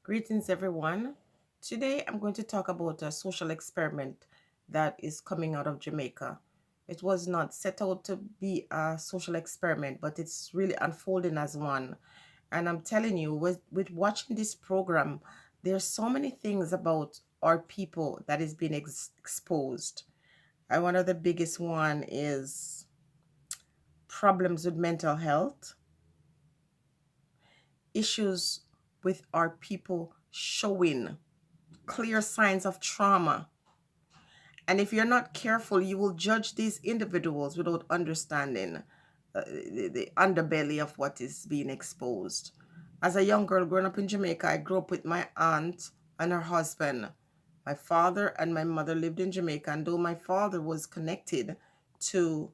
Greetings, everyone. Today I'm going to talk about a social experiment that is coming out of Jamaica. It was not set out to be a social experiment, but it's really unfolding as one. And I'm telling you, with watching this program, there's so many things about our people that is being exposed. And one of the biggest one is problems with mental health, issues with our people showing clear signs of trauma. And if you're not careful, you will judge these individuals without understanding the underbelly of what is being exposed. As a young girl growing up in Jamaica, I grew up with my aunt and her husband. My father and my mother lived in Jamaica, and though my father was connected to,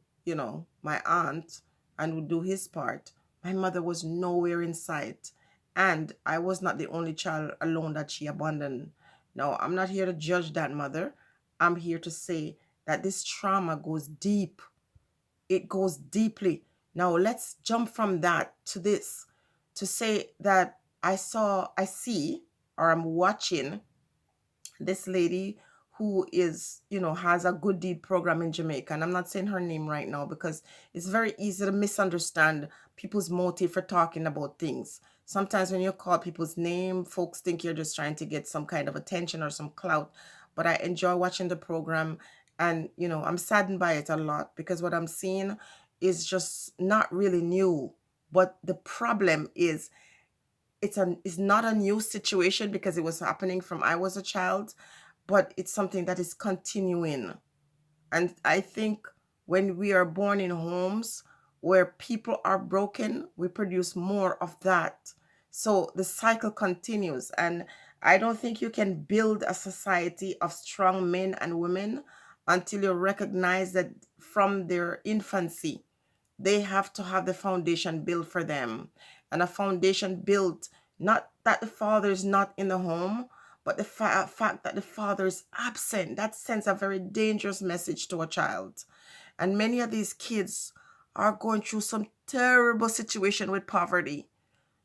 my aunt and would do his part, my mother was nowhere in sight. And I was not the only child alone that she abandoned. Now, I'm not here to judge that mother. I'm here to say that this trauma goes deep. It goes deeply. Now, let's jump from that to this to say that I see, or I'm watching this lady who is, has a good deed program in Jamaica. And I'm not saying her name right now because it's very easy to misunderstand people's motive for talking about things. Sometimes when you call people's name, folks think you're just trying to get some kind of attention or some clout. But I enjoy watching the program, and I'm saddened by it a lot because what I'm seeing is just not really new. But the problem is it's not a new situation because it was happening from I was a child, but it's something that is continuing. And I think when we are born in homes where people are broken, we produce more of that. So the cycle continues. And I don't think you can build a society of strong men and women until you recognize that from their infancy, they have to have the foundation built for them. And a foundation built, not that the father is not in the home, but the fact that the father is absent. That sends a very dangerous message to a child. And many of these kids are going through some terrible situation with poverty,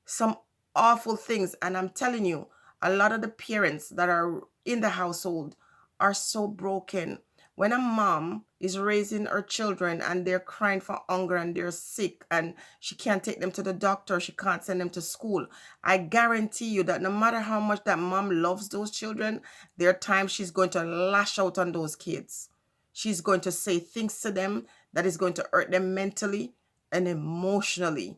some awful things. And I'm telling you, a lot of the parents that are in the household are so broken. When a mom is raising her children and they're crying for hunger and they're sick and she can't take them to the doctor, she can't send them to school, I guarantee you that no matter how much that mom loves those children, there are times she's going to lash out on those kids. She's going to say things to them that is going to hurt them mentally and emotionally.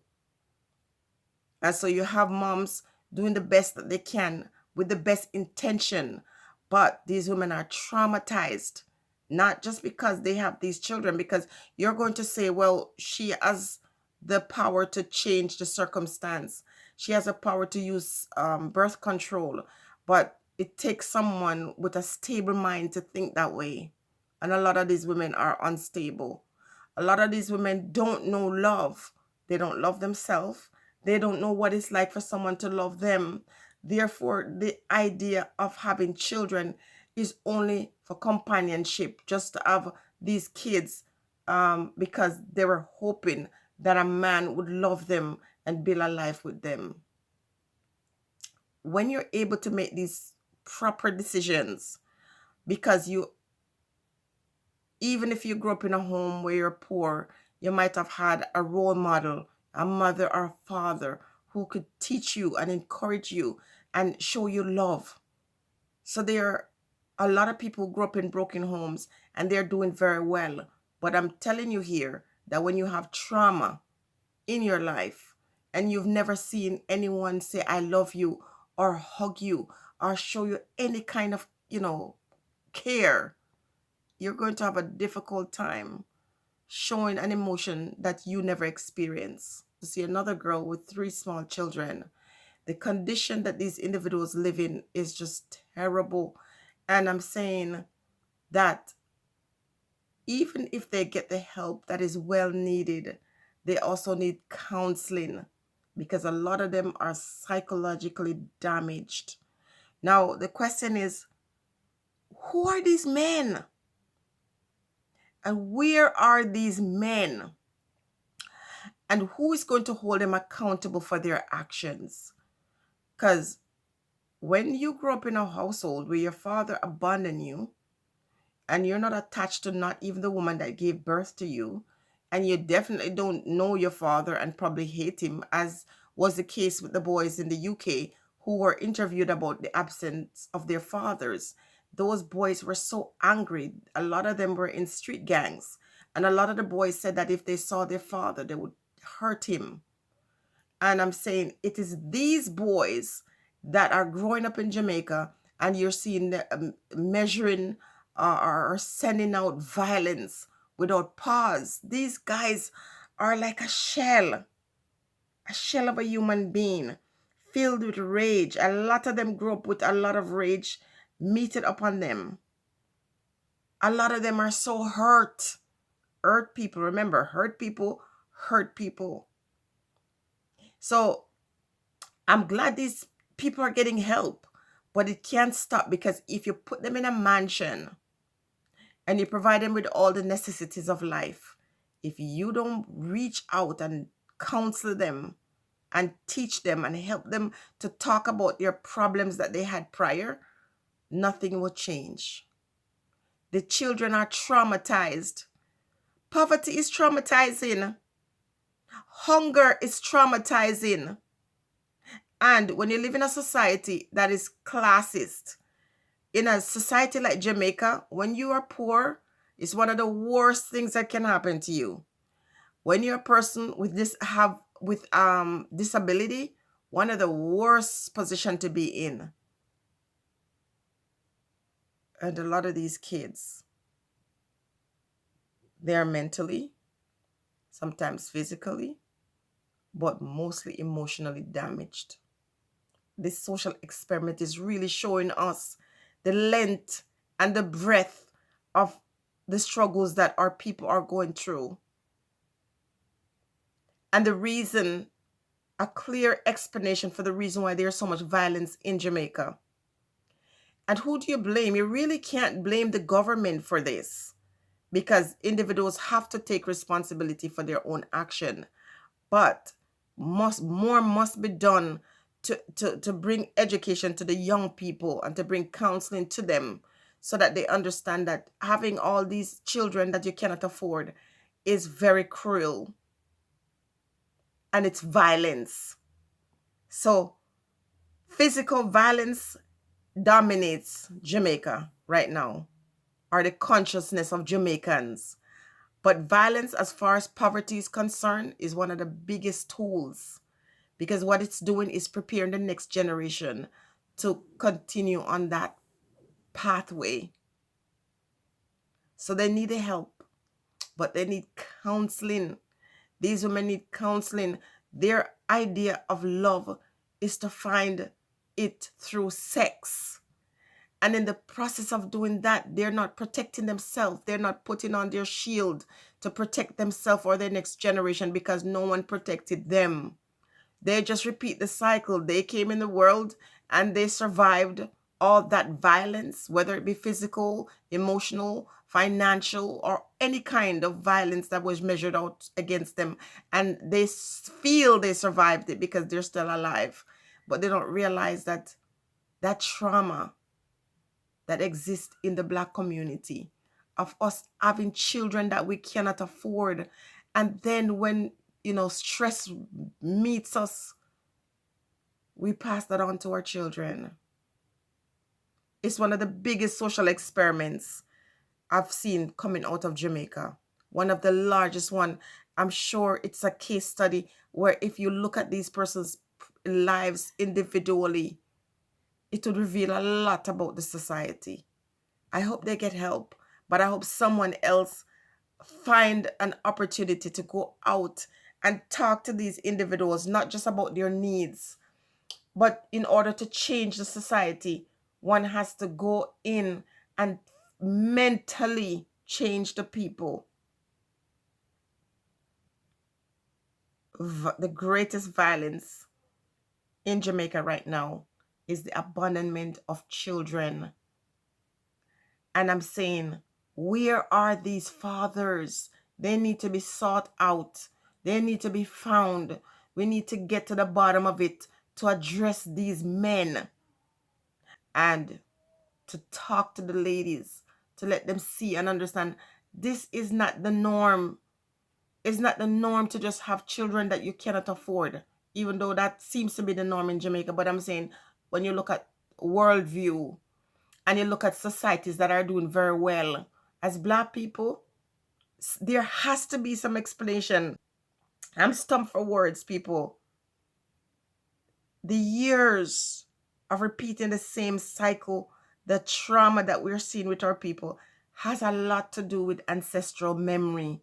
And so you have moms doing the best that they can with the best intention. But these women are traumatized, not just because they have these children, because you're going to say, well, she has the power to change the circumstance. She has a power to use birth control. But it takes someone with a stable mind to think that way. And a lot of these women are unstable. A lot of these women don't know love. They don't love themselves. They don't know what it's like for someone to love them. Therefore, the idea of having children is only for companionship, just to have these kids because they were hoping that a man would love them and build a life with them. When you're able to make these proper decisions, because even if you grew up in a home where you're poor, you might have had a role model, a mother or a father who could teach you and encourage you and show you love. So there are a lot of people who grew up in broken homes and they're doing very well. But I'm telling you here that when you have trauma in your life and you've never seen anyone say, I love you, or hug you, or show you any kind of, care, you're going to have a difficult time showing an emotion that you never experienced. To see another girl with three small children, the condition that these individuals live in is just terrible. And I'm saying that even if they get the help that is well needed, they also need counseling because a lot of them are psychologically damaged. Now, the question is, who are these men? And where are these men? And who is going to hold them accountable for their actions? Because when you grow up in a household where your father abandoned you and you're not attached to not even the woman that gave birth to you, and you definitely don't know your father and probably hate him, as was the case with the boys in the UK who were interviewed about the absence of their fathers. Those boys were so angry. A lot of them were in street gangs, and a lot of the boys said that if they saw their father, they would hurt him. And I'm saying it is these boys that are growing up in Jamaica, and you're seeing the measuring or sending out violence without pause. These guys are like a shell of a human being filled with rage. A lot of them grew up with a lot of rage meted upon them. A lot of them are so hurt. Hurt people. Remember, hurt people hurt people. So I'm glad these people are getting help, but it can't stop, because if you put them in a mansion and you provide them with all the necessities of life, if you don't reach out and counsel them and teach them and help them to talk about their problems that they had prior, nothing will change. The children are traumatized. Poverty is traumatizing. Hunger is traumatizing. And when you live in a society that is classist, in a society like Jamaica, when you are poor, it's one of the worst things that can happen to you. When you're a person with disability, one of the worst position to be in. And a lot of these kids, they're mentally, sometimes physically, but mostly emotionally damaged. This social experiment is really showing us the length and the breadth of the struggles that our people are going through. And the reason, a clear explanation for the reason why there's so much violence in Jamaica. And who do you blame? You really can't blame the government for this, because individuals have to take responsibility for their own action. But more must be done to bring education to the young people and to bring counseling to them, so that they understand that having all these children that you cannot afford is very cruel and it's violence. So physical violence dominates Jamaica right now, or the consciousness of Jamaicans. But violence, as far as poverty is concerned, is one of the biggest tools, because what it's doing is preparing the next generation to continue on that pathway. So they need help, but they need counseling. These women need counseling. Their idea of love is to find it through sex. And in the process of doing that, they're not protecting themselves. They're not putting on their shield to protect themselves or their next generation, because no one protected them. They just repeat the cycle. They came in the world and they survived all that violence, whether it be physical, emotional, financial, or any kind of violence that was measured out against them. And they feel they survived it because they're still alive. But they don't realize that that trauma that exists in the Black community, of us having children that we cannot afford. And then when, stress meets us, we pass that on to our children. It's one of the biggest social experiments I've seen coming out of Jamaica. One of the largest one. I'm sure it's a case study where if you look at these persons' lives individually, it would reveal a lot about the society. I hope they get help, but I hope someone else find an opportunity to go out and talk to these individuals, not just about their needs, but in order to change the society, one has to go in and mentally change the people. The greatest violence in Jamaica right now is the abandonment of children. And I'm saying, where are these fathers? They need to be sought out. They need to be found. We need to get to the bottom of it to address these men. and to talk to the ladies, to let them see and understand this is not the norm. It's not the norm to just have children that you cannot afford, even though that seems to be the norm in Jamaica. But I'm saying when you look at worldview and you look at societies that are doing very well, as Black people, there has to be some explanation. I'm stumped for words, people. The years of repeating the same cycle, the trauma that we're seeing with our people, has a lot to do with ancestral memory.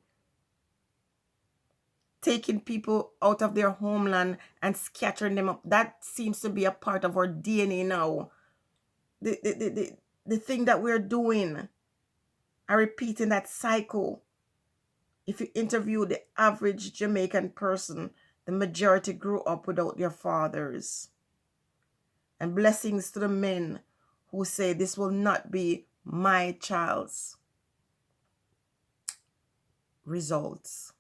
Taking people out of their homeland and scattering them up. That seems to be a part of our DNA now. The thing that we're doing are repeating that cycle. If you interview the average Jamaican person, the majority grew up without their fathers. And blessings to the men who say this will not be my child's results.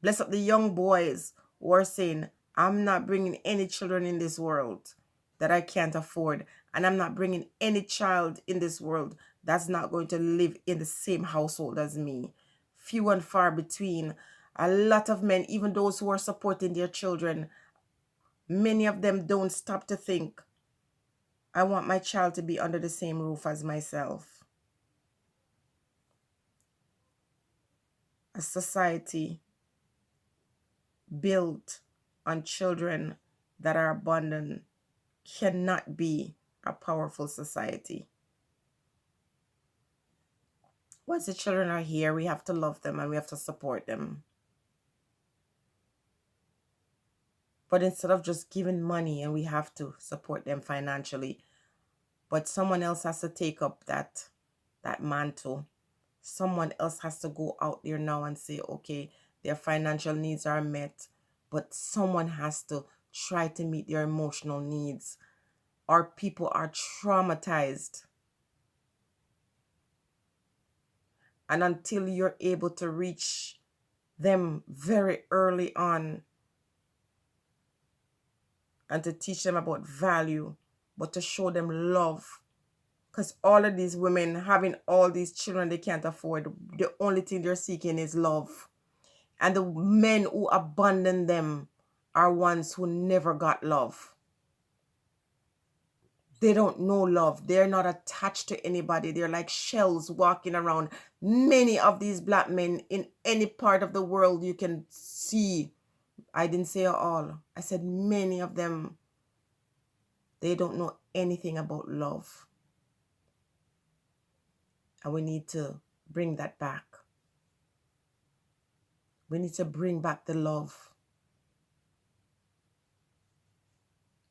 Bless up the young boys who are saying, I'm not bringing any children in this world that I can't afford. And I'm not bringing any child in this world that's not going to live in the same household as me. Few and far between. A lot of men, even those who are supporting their children, many of them don't stop to think, I want my child to be under the same roof as myself. A society built on children that are abandoned cannot be a powerful society. Once the children are here, we have to love them and we have to support them. But instead of just giving money and we have to support them financially, but someone else has to take up that mantle. Someone else has to go out there now and say, okay, their financial needs are met, but someone has to try to meet their emotional needs. Our people are traumatized. And until you're able to reach them very early on and to teach them about value, but to show them love. Because all of these women having all these children they can't afford, the only thing they're seeking is love. And the men who abandon them are ones who never got love. They don't know love. They're not attached to anybody. They're like shells walking around. Many of these Black men in any part of the world you can see. I didn't say all. I said many of them. They don't know anything about love. And we need to bring that back. We need to bring back the love.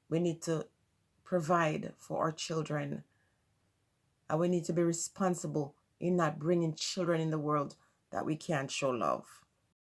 We need to provide for our children. And we need to be responsible in not bringing children in the world that we can't show love.